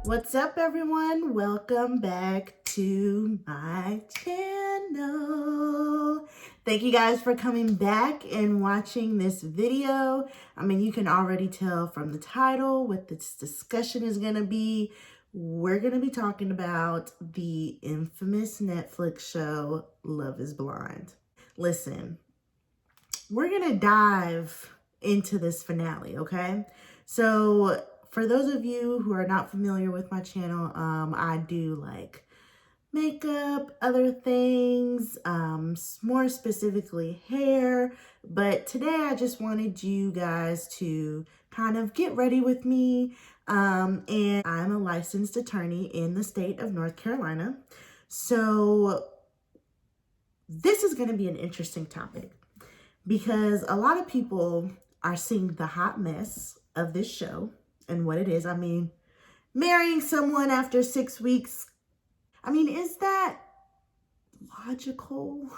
What's up, everyone? Welcome back to my channel. Thank you guys for coming back and watching this video. I mean, you can already tell from the title what this discussion is going to be. We're going to be talking about the infamous Netflix show, Love is Blind. Listen, we're going to dive into this finale, okay? So for those of you who are not familiar with my channel, I do like makeup, other things, more specifically hair. But today I just wanted you guys to kind of get ready with me. And I'm a licensed attorney in the state of North Carolina. So this is going to be an interesting topic because a lot of people are seeing the hot mess of this show and what it is. I mean, marrying someone after 6 weeks, I mean, is that logical?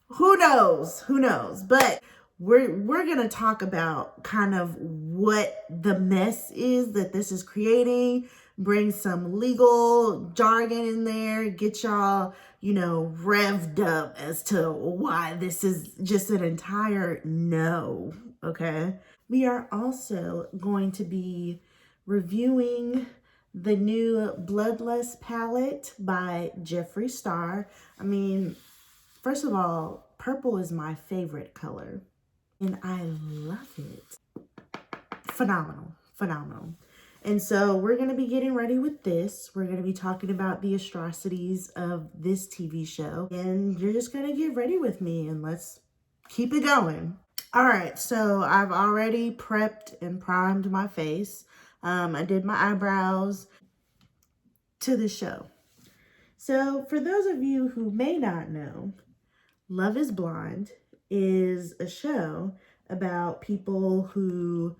Who knows? Who knows? But we're going to talk about kind of what the mess is that this is creating, bring some legal jargon in there, get y'all, revved up as to why this is just an entire no, okay? We are also going to be reviewing the new Bloodlust palette by Jeffree Star. I mean, first of all, purple is my favorite color, and I love it. Phenomenal, phenomenal. And so we're going to be getting ready with this. We're going to be talking about the atrocities of this TV show, and you're just going to get ready with me, and let's keep it going. All right, so I've already prepped and primed my face. I did my eyebrows to the show. So for those of you who may not know, Love is Blind is a show about people who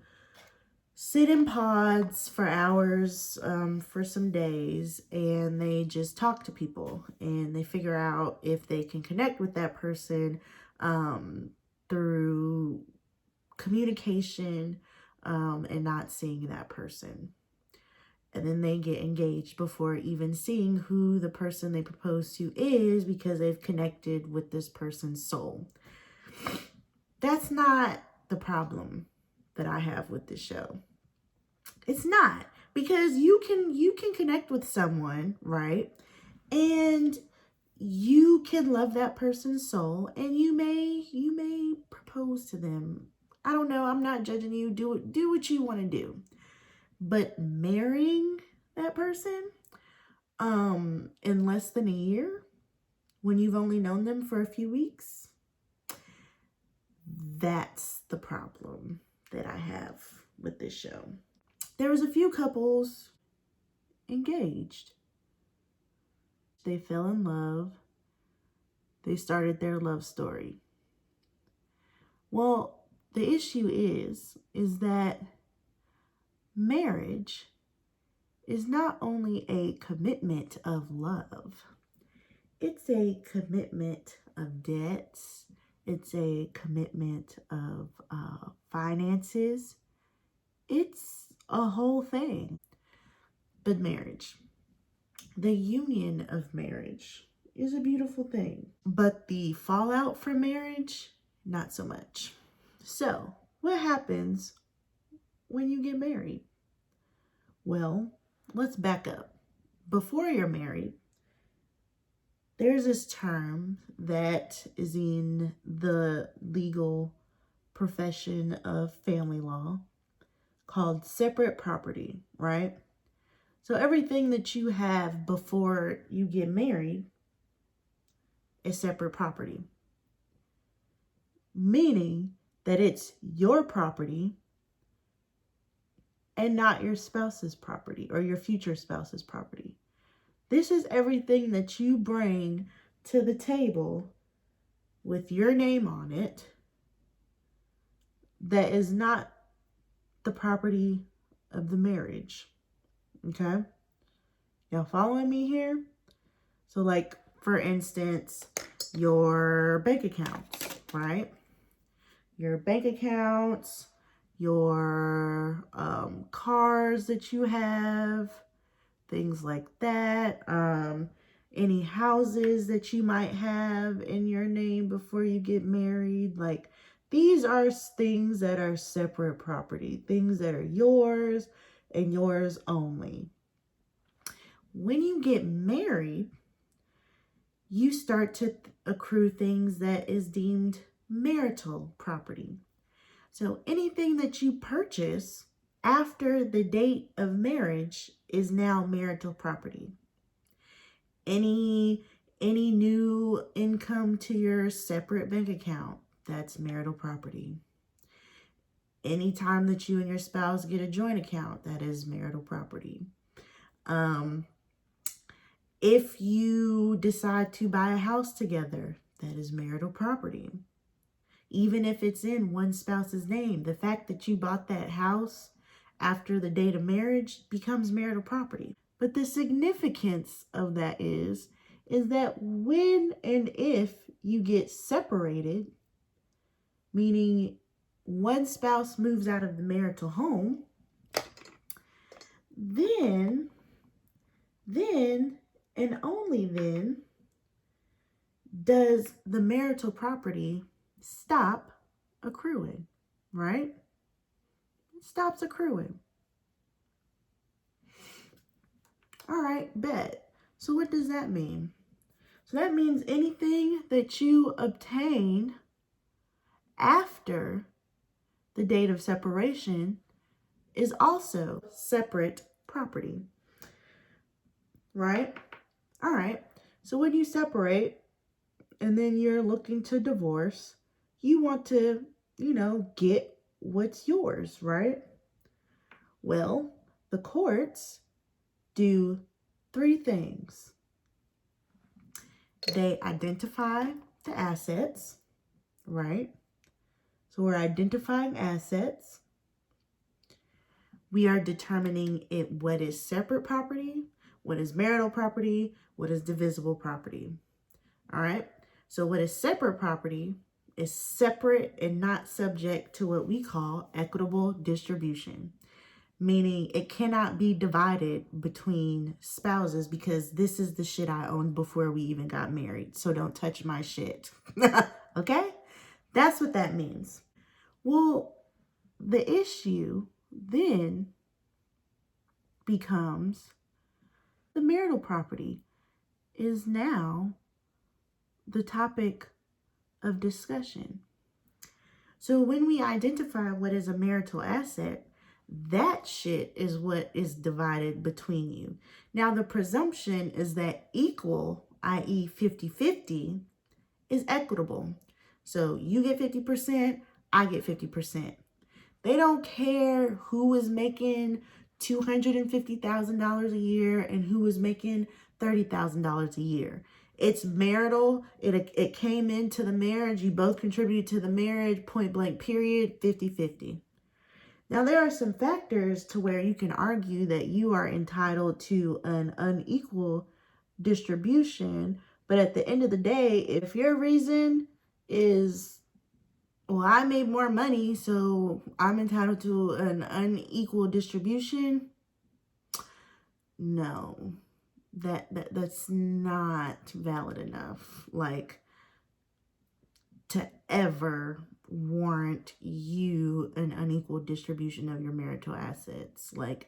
sit in pods for hours, for some days, and they just talk to people and they figure out if they can connect with that person through communication and not seeing that person. And then they get engaged before even seeing who the person they propose to is because they've connected with this person's soul. That's not the problem that I have with this show. It's not, because you can connect with someone, right? And you can love that person's soul, and you may propose to them. I don't know. I'm not judging you. Do what you want to do. But marrying that person in less than a year, when you've only known them for a few weeks, that's the problem that I have with this show. There was a few couples engaged. They fell in love. They started their love story. Well, the issue is that marriage is not only a commitment of love, it's a commitment of debts, it's a commitment of finances, it's a whole thing. But marriage, the union of marriage, is a beautiful thing. But the fallout from marriage, not so much. So, what happens when you get married? Well, let's back up. Before you're married, there's this term that is in the legal profession of family law called separate property, right? So everything that you have before you get married is separate property, meaning that it's your property and not your spouse's property or your future spouse's property. This is everything that you bring to the table with your name on it that is not the property of the marriage. Okay? Y'all following me here? So like, for instance, your bank accounts, right? Your bank accounts, your cars that you have, things like that. Any houses that you might have in your name before you get married. Like, these are things that are separate property, things that are yours and yours only. When you get married, you start to accrue things that is deemed marital property. So anything that you purchase after the date of marriage is now marital property. Any new income to your separate bank account, that's marital property. Anytime that you and your spouse get a joint account, that is marital property. If you decide to buy a house together, that is marital property. Even if it's in one spouse's name, the fact that you bought that house after the date of marriage becomes marital property. But the significance of that is that when and if you get separated, meaning one spouse moves out of the marital home, then and only then does the marital property stop accruing, right? It stops accruing. All right, bet. So what does that mean? So that means anything that you obtain after the date of separation is also separate property, right? All right. So when you separate and then you're looking to divorce, you want to, get what's yours, right? Well, the courts do 3 things. They identify the assets, right? So we're identifying assets. We are determining what is separate property, what is marital property, what is divisible property. All right? So what is separate property is separate and not subject to what we call equitable distribution, meaning it cannot be divided between spouses because this is the shit I owned before we even got married. So don't touch my shit. Okay? That's what that means. Well, the issue then becomes the marital property is now the topic of discussion. So when we identify what is a marital asset, that shit is what is divided between you. Now, the presumption is that equal, i.e. 50-50, is equitable. So you get 50%, I get 50%. They don't care who is making $250,000 a year and who is making $30,000 a year. It's marital. It came into the marriage. You both contributed to the marriage, point blank, period, 50-50. Now, there are some factors to where you can argue that you are entitled to an unequal distribution. But at the end of the day, if your reason is, well, I made more money, so I'm entitled to an unequal distribution, no, that's not valid enough, like, to ever warrant you an unequal distribution of your marital assets. Like,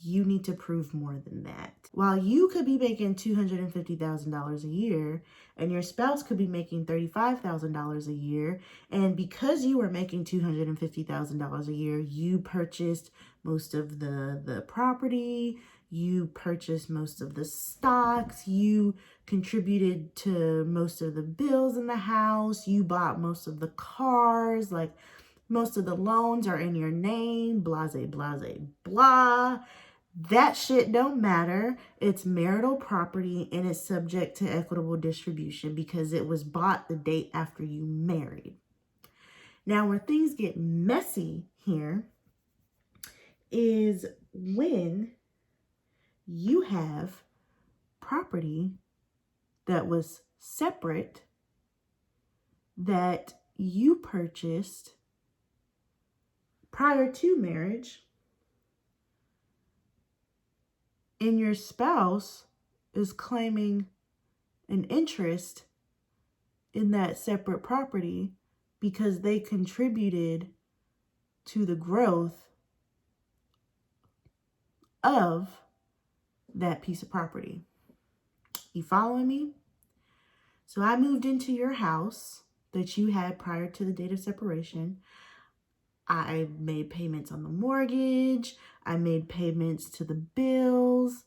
you need to prove more than that. While you could be making $250,000 a year and your spouse could be making $35,000 a year, and because you were making $250,000 a year, you purchased most of the property, you purchased most of the stocks, you contributed to most of the bills in the house, you bought most of the cars, like most of the loans are in your name, blase, blase, blah. That shit don't matter. It's marital property and it's subject to equitable distribution because it was bought the date after you married. Now, where things get messy here is when you have property that was separate that you purchased prior to marriage, and your spouse is claiming an interest in that separate property because they contributed to the growth of that piece of property. You following me? So I moved into your house that you had prior to the date of separation. I made payments on the mortgage. I made payments to the bills.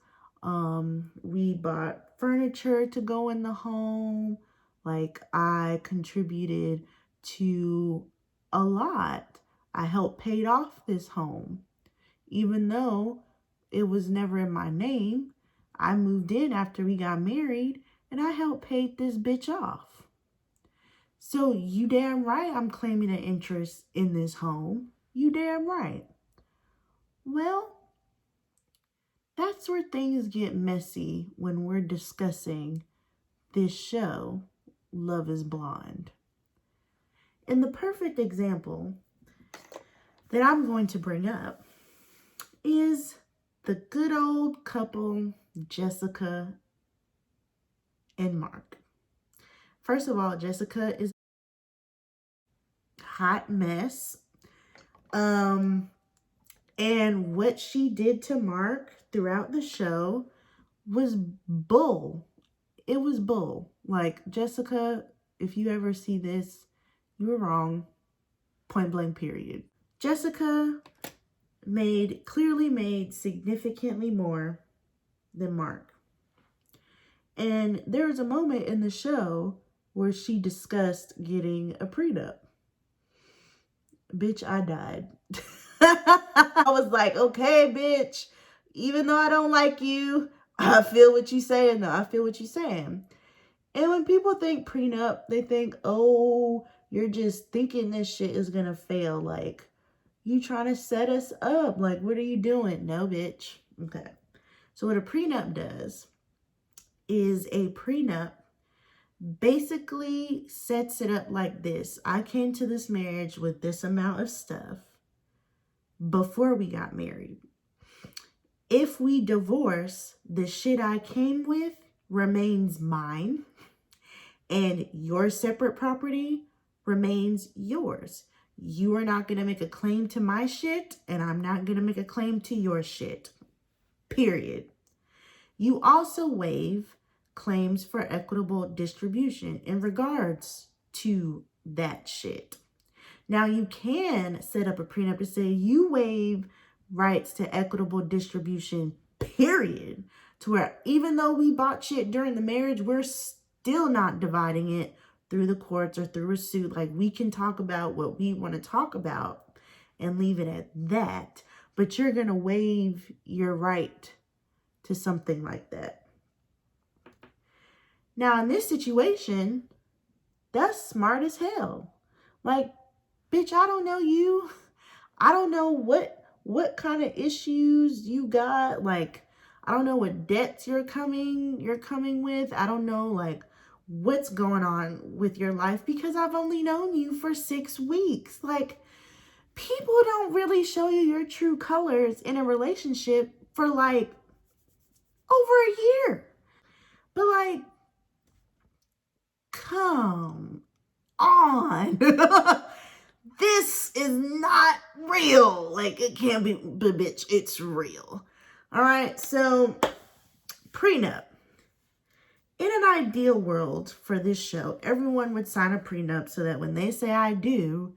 We bought furniture to go in the home. Like, I contributed to a lot. I helped pay off this home. Even though it was never in my name, I moved in after we got married and I helped pay this bitch off. So you damn right I'm claiming an interest in this home. You damn right. Well, that's where things get messy when we're discussing this show, Love is Blind. And the perfect example that I'm going to bring up is the good old couple, Jessica and Mark. First of all, Jessica is a hot mess. And what she did to Mark throughout the show was bull. It was bull. Like, Jessica, if you ever see this, you were wrong. Point blank, period. Jessica clearly made significantly more than Mark. And there was a moment in the show where she discussed getting a prenup. Bitch, I died. I was like, okay, bitch, even though I don't like you, I feel what you're saying, though. I feel what you're saying. And when people think prenup, they think, oh, you're just thinking this shit is going to fail. Like, you trying to set us up. Like, what are you doing? No, bitch. Okay. So what a prenup does is a prenup basically sets it up like this. I came to this marriage with this amount of stuff before we got married. If we divorce, the shit I came with remains mine, and your separate property remains yours. You are not going to make a claim to my shit, and I'm not going to make a claim to your shit. Period. You also waive claims for equitable distribution in regards to that shit. Now, you can set up a prenup to say you waive rights to equitable distribution, period. To where even though we bought shit during the marriage, we're still not dividing it through the courts or through a suit. Like, we can talk about what we want to talk about and leave it at that. But you're going to waive your right to something like that. Now, in this situation, that's smart as hell. Like, bitch, I don't know you. I don't know what kind of issues you got. Like, I don't know what debts you're coming with. I don't know, like, what's going on with your life because I've only known you for 6 weeks. Like, people don't really show you your true colors in a relationship for, like, over a year. But, like, come on. This is not real. Like, it can't be, but bitch, it's real. All right, so prenup. In an ideal world for this show, everyone would sign a prenup so that when they say I do,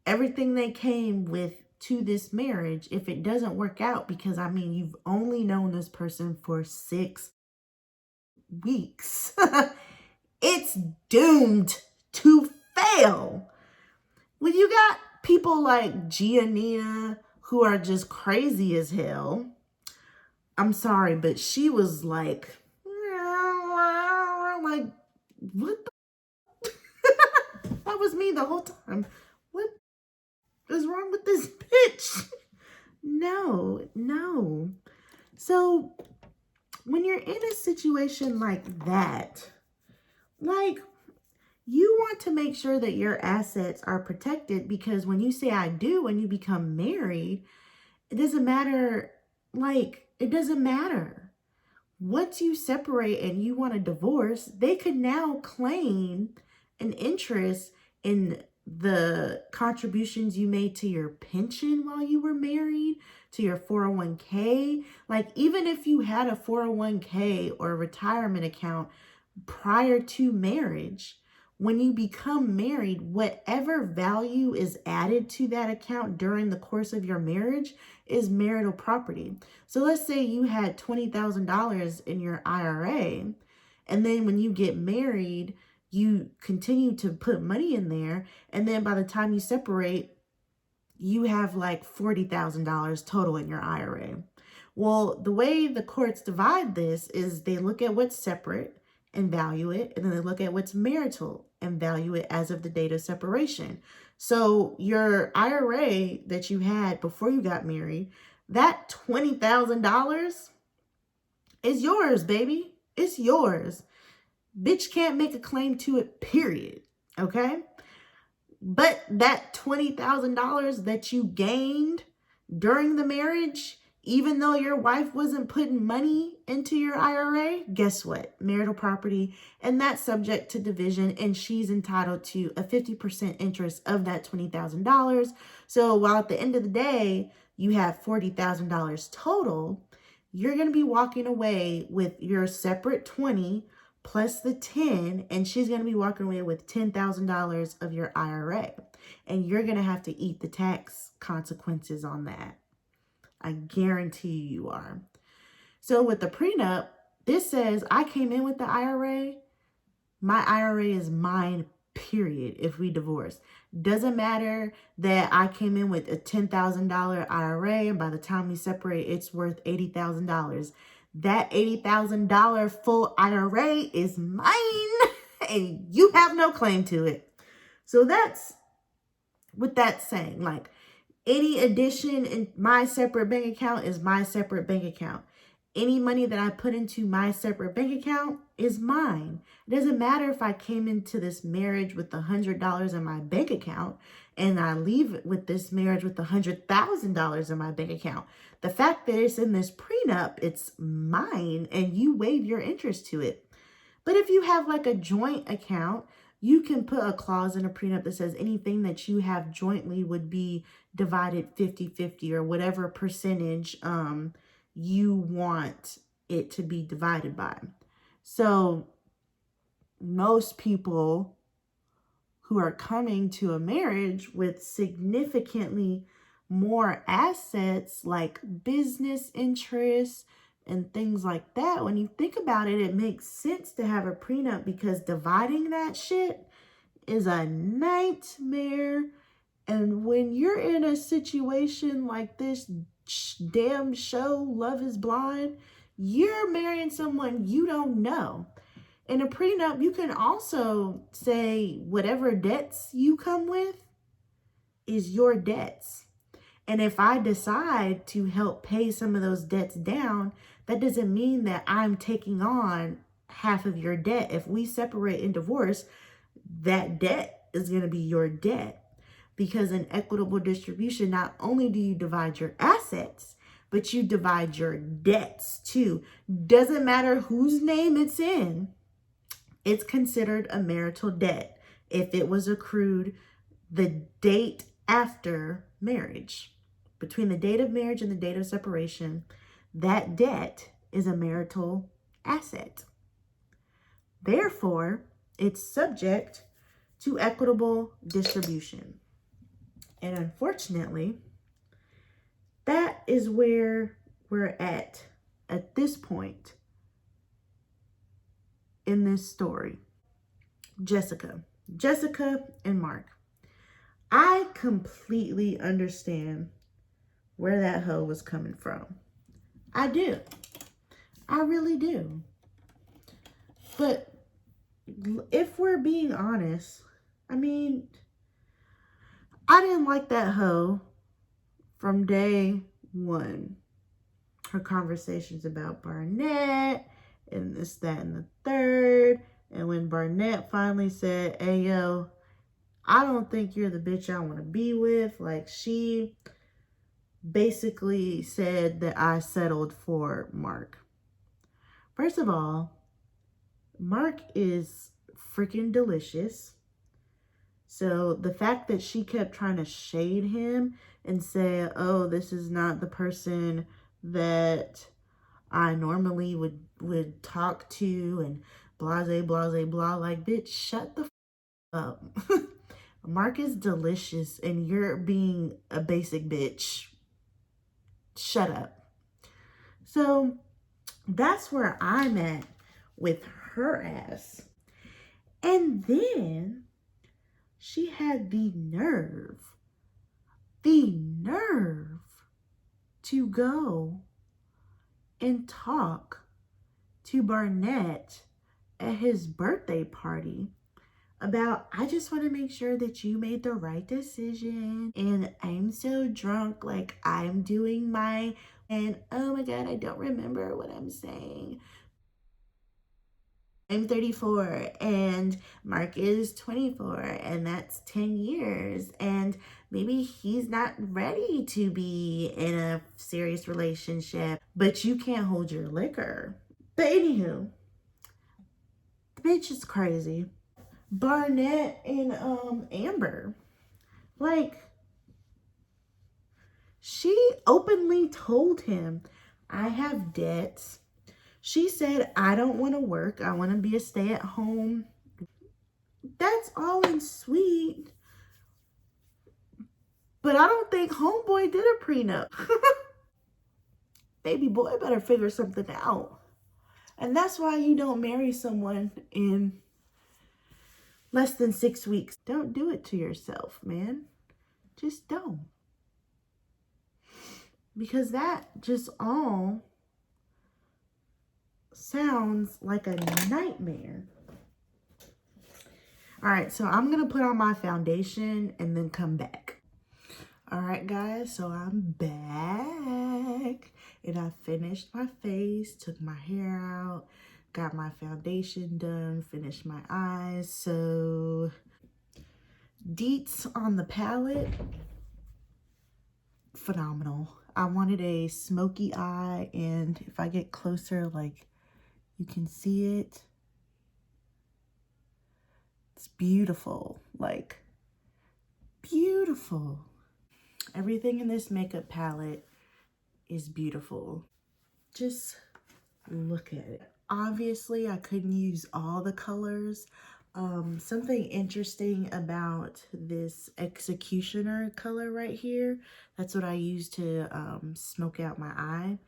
everything they came with to this marriage, if it doesn't work out, because I mean, you've only known this person for 6 weeks, it's doomed to fail. When you got people like Gianina who are just crazy as hell, I'm sorry, but she was like, what the? That was me the whole time. What is wrong with this bitch? No. So when you're in a situation like that, like, You want to make sure that your assets are protected, because when you say I do, when you become married, it doesn't matter. It doesn't matter. Once you separate and you want a divorce, they could now claim an interest in the contributions you made to your pension while you were married, to your 401k. Like, even if you had a 401k or a retirement account prior to marriage, when you become married, whatever value is added to that account during the course of your marriage is marital property. So let's say you had $20,000 in your IRA, and then when you get married, you continue to put money in there, and then by the time you separate, you have like $40,000 total in your IRA. Well, the way the courts divide this is they look at what's separate and value it, and then they look at what's marital and value it as of the date of separation. So your IRA that you had before you got married, that $20,000 is yours, baby. It's yours. Bitch can't make a claim to it, period. Okay? But that $20,000 that you gained during the marriage, even though your wife wasn't putting money into your IRA, guess what? Marital property, and that's subject to division, and she's entitled to a 50% interest of that $20,000. So while at the end of the day, you have $40,000 total, you're going to be walking away with your separate 20 plus the 10, and she's going to be walking away with $10,000 of your IRA. And you're going to have to eat the tax consequences on that. I guarantee you are. So with the prenup, this says I came in with the IRA. My IRA is mine, period, if we divorce. Doesn't matter that I came in with a $10,000 IRA, and by the time we separate, it's worth $80,000. That $80,000 full IRA is mine, and you have no claim to it. So that's what that's saying. Like, any addition in my separate bank account is my separate bank account. Any money that I put into my separate bank account is mine. It doesn't matter if I came into this marriage with $100 in my bank account and I leave with this marriage with $100,000 in my bank account. The fact that it's in this prenup, it's mine, and you waive your interest to it. But if you have like a joint account, you can put a clause in a prenup that says anything that you have jointly would be divided 50-50 or whatever percentage you want it to be divided by. So most people who are coming to a marriage with significantly more assets like business interests and things like that, when you think about it, it makes sense to have a prenup, because dividing that shit is a nightmare. And when you're in a situation like this damn show, Love is Blind, you're marrying someone you don't know. In a prenup, you can also say whatever debts you come with is your debts. And if I decide to help pay some of those debts down, that doesn't mean that I'm taking on half of your debt. If we separate and divorce, that debt is going to be your debt. Because in equitable distribution, not only do you divide your assets, but you divide your debts too. Doesn't matter whose name it's in, it's considered a marital debt if it was accrued the date after marriage. Between the date of marriage and the date of separation, that debt is a marital asset. Therefore, it's subject to equitable distribution. And unfortunately, that is where we're at this point in this story. Jessica and Mark. I completely understand where that hoe was coming from. I do. I really do. But if we're being honest, I mean, I didn't like that hoe from day one. Her conversations about Barnett and this, that, and the third. And when Barnett finally said, hey, yo, I don't think you're the bitch I want to be with, like, she basically said that I settled for Mark. First of all, Mark is freaking delicious. So the fact that she kept trying to shade him and say, oh, this is not the person that I normally would talk to, and blase, blase, blah, like, bitch, shut the up. Mark is delicious and you're being a basic bitch. Shut up. So that's where I'm at with her ass. And then she had the nerve to go and talk to Barnett at his birthday party about, I just want to make sure that you made the right decision, and I'm so drunk, like I'm doing my, and oh my god, I don't remember what I'm saying. I'm 34 and Mark is 24, and that's 10 years, and maybe he's not ready to be in a serious relationship, but you can't hold your liquor. But anywho, the bitch is crazy. Barnett and Amber, like, she openly told him, I have debts. She said, I don't want to work. I want to be a stay-at-home. That's all and sweet. But I don't think homeboy did a prenup. Baby boy better figure something out. And that's why you don't marry someone in less than 6 weeks. Don't do it to yourself, man. Just don't. Because that just all sounds like a nightmare. All right, so I'm gonna put on my foundation and then come back. All right, guys, so I'm back and I finished my face, took my hair out, got my foundation done, finished my eyes. So deets on the palette, phenomenal. I wanted a smoky eye, and if I get closer, like, you can see it. It's beautiful, like, beautiful. Everything in this makeup palette is beautiful. Just look at it. Obviously, I couldn't use all the colors. Something interesting about this executioner color right here, that's what I use to smoke out my eye.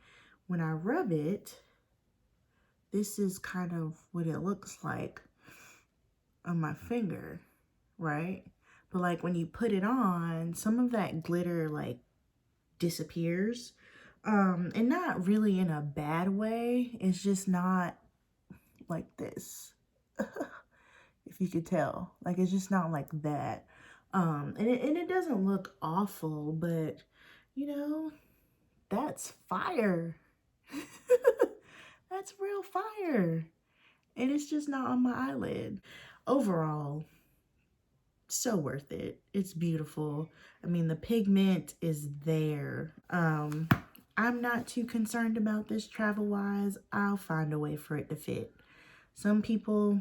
When I rub it, this is kind of what it looks like on my finger, right? But like when you put it on, some of that glitter like disappears. And not really in a bad way. It's just not like this. If you could tell. Like, it's just not like that. And it doesn't look awful, but you know, that's fire. That's real fire. And it's just not on my eyelid. Overall, so worth it. It's beautiful. I mean, the pigment is there. I'm not too concerned about this travel-wise. I'll find a way for it to fit. Some people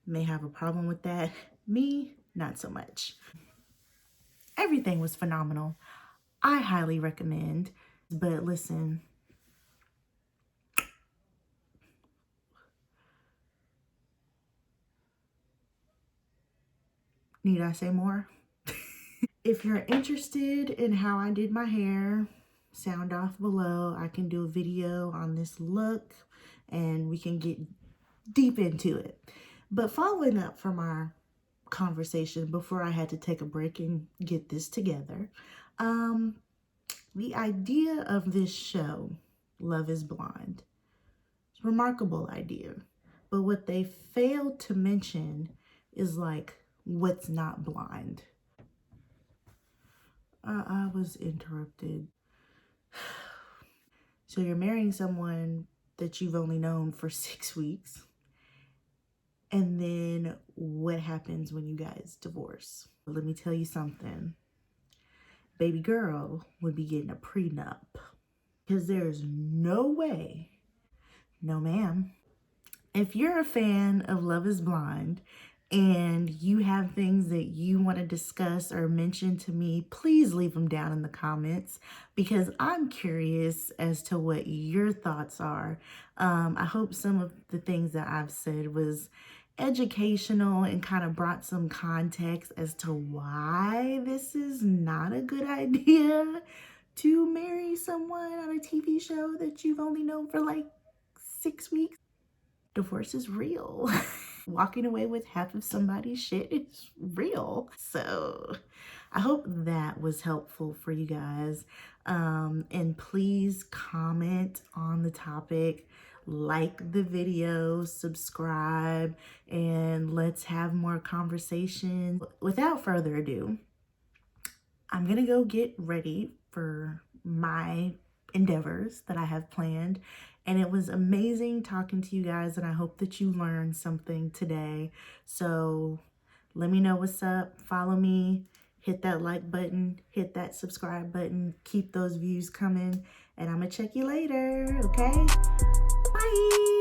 may have a problem with that. Me, not so much. Everything was phenomenal. I highly recommend. But listen, need I say more? If you're interested in how I did my hair, sound off below. I can do a video on this look and we can get deep into it. But following up from our conversation before I had to take a break and get this together, the idea of this show, Love is Blind, it's a remarkable idea. But what they failed to mention is like what's not blind. I was interrupted. So you're marrying someone that you've only known for 6 weeks, And then what happens when you guys divorce? Let me tell you something. Baby girl would be getting a prenup because there's no way, no ma'am. If you're a fan of Love is Blind and you have things that you want to discuss or mention to me, please leave them down in the comments because I'm curious as to what your thoughts are. I hope some of the things that I've said was educational and kind of brought some context as to why this is not a good idea to marry someone on a TV show that you've only known for like 6 weeks. Divorce is real. Walking away with half of somebody's shit is real. So I hope that was helpful for you guys. And please comment on the topic, like the video, subscribe, and let's have more conversation. Without further ado, I'm gonna go get ready for my endeavors that I have planned. And it was amazing talking to you guys, and I hope that you learned something today. So let me know what's up. Follow me, hit that like button, hit that subscribe button, keep those views coming, and I'm gonna check you later, okay? Bye.